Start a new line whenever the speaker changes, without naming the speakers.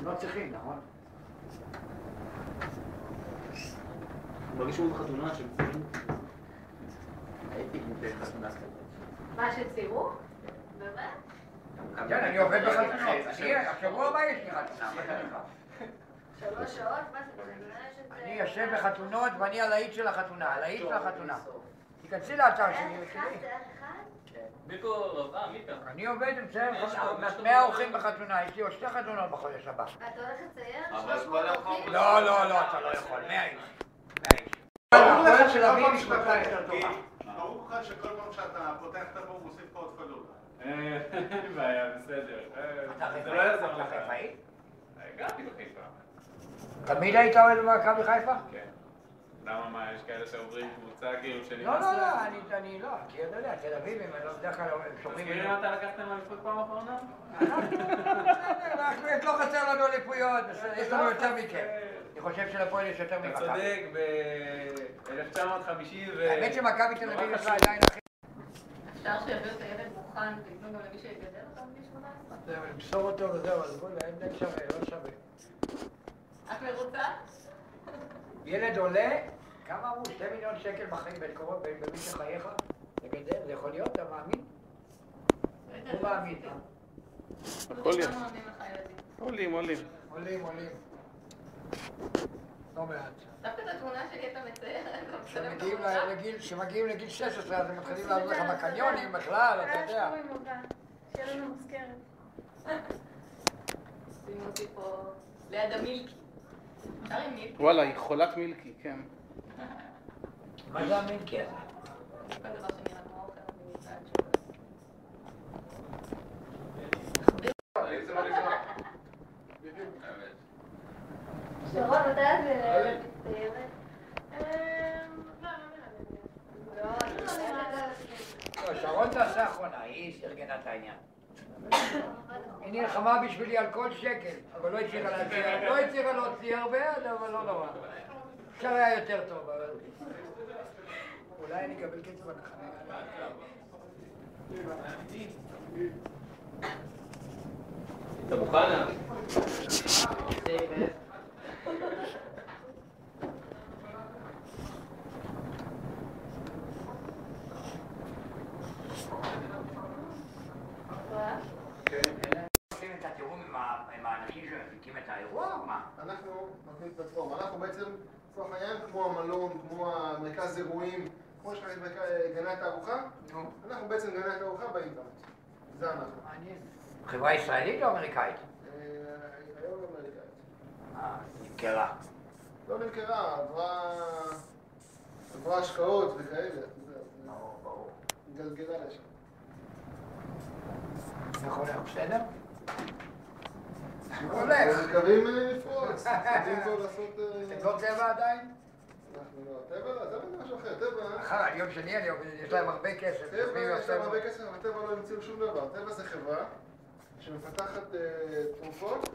לא צריכים, נכון?
מרגיש מאוד חתונה של ציירו. הייתי בחתונה כזאת.
מה שציירו? באמת?
כן, אני עובד בחתונות. השבוע הבא יש לי חתונה, מה זה לך?
3 שעות? מה זה?
אני יושב בחתונות ואני הלהיט של החתונה, הלהיט של החתונה. תיכנסי לאתר שלי ותראי.
מיקו רבה, מיקו.
אני עובד עם צייר 100 אורחים בחתונה, יש לי עוד 2 חתונות בחודש הבא.
אתה הולך לצייר?
אבל כל החוק...
לא, לא, לא, אתה לא יכול, 100 איש. 100 איש.
ברור לך שכל פעם שאתה פותח את הבור מוסיף פה עוד כדור.
אין בעיה, בסדר.
אתה
זה לא יעזור לך.
חיפאי?
הגעתי בחיפה.
תמיד היית אוהד במכבי חיפה?
כן. למה מה, יש כאלה שעוברים קבוצה כאילו שנמאס
לא,
להם?
לא, אני לא, כי אתה יודע, תל אביבים, אני לא בדרך כלל שומרים...
תזכירי מתי לקחתם אליפות פעם אחרונה?
אנחנו, לא חסר לנו אליפויות, יש לנו יותר מכם. אני חושב שלפועל יש יותר
אתה
ממכבי.
צודק, ב-1950 ו...
האמת שמכבי תל אביב יש לה עדיין הכי...
אפשר שיביאו את הילד מוכן ויתנו גם למי שיגדל אותם בגיל 18?
למסור אותו וזהו, אז בואי, אין שווה, לא שווה.
את מרוצה?
ילד עולה, כמה אמרו? 2 מיליון שקל בחיים במי שחייך? לגדל, זה יכול להיות? אתה מאמין? הוא מאמין.
הכל יהיה.
כמה עונים לך ילדים?
עולים.
עולים. לא מעט.
דווקא את התמונה שלי אתה מצייר, אתה מצלם את
כשמגיעים לגיל 16 אז הם מתחילים לעלות לך בקניונים בכלל, אתה יודע.
שיהיה לנו מוזכרת. שימו אותי פה ליד המילקי. אפשר עם מילקי?
וואלה, היא חולת מילקי, כן.
מה זה המילקי הזה?
כל דבר שנראה כמו אוכל, אני מצעד שלו. שרון, מתי את מצטיירת?
לא, שרון תעשה אחרונה, היא ארגנה את העניין. היא נלחמה בשבילי על כל שקל, אבל לא הצליחה להוציא הרבה, אבל לא נורא. אפשר היה יותר טוב, אבל... אולי אני אקבל כסף הנחה.
אתה מוכן?
עושים את התיאום עם האנשים שמפיקים את האירוע או מה?
אנחנו נותנים פלטפורמה. אנחנו בעצם, לצורך העניין, כמו המלון, כמו המרכז אירועים, כמו שיש לך גני התערוכה, אנחנו בעצם גני התערוכה באינטרנט. זה אנחנו.
מעניין. חברה ישראלית או אמריקאית?
היום אמריקאית.
נמכרה.
לא נמכרה, עברה השקעות וכאלה.
ברור.
גלגלה לשם.
איך הולך? בסדר? הוא הולך.
מקווים לפרוץ. יודעים פה לעשות...
אתם לא טבע עדיין?
אנחנו לא. טבע זה משהו אחר. טבע...
אחר, יום שני יש להם הרבה כסף.
טבע יש להם הרבה כסף, אבל טבע לא המציאו שום דבר. טבע זה חברה שמפתחת תרופות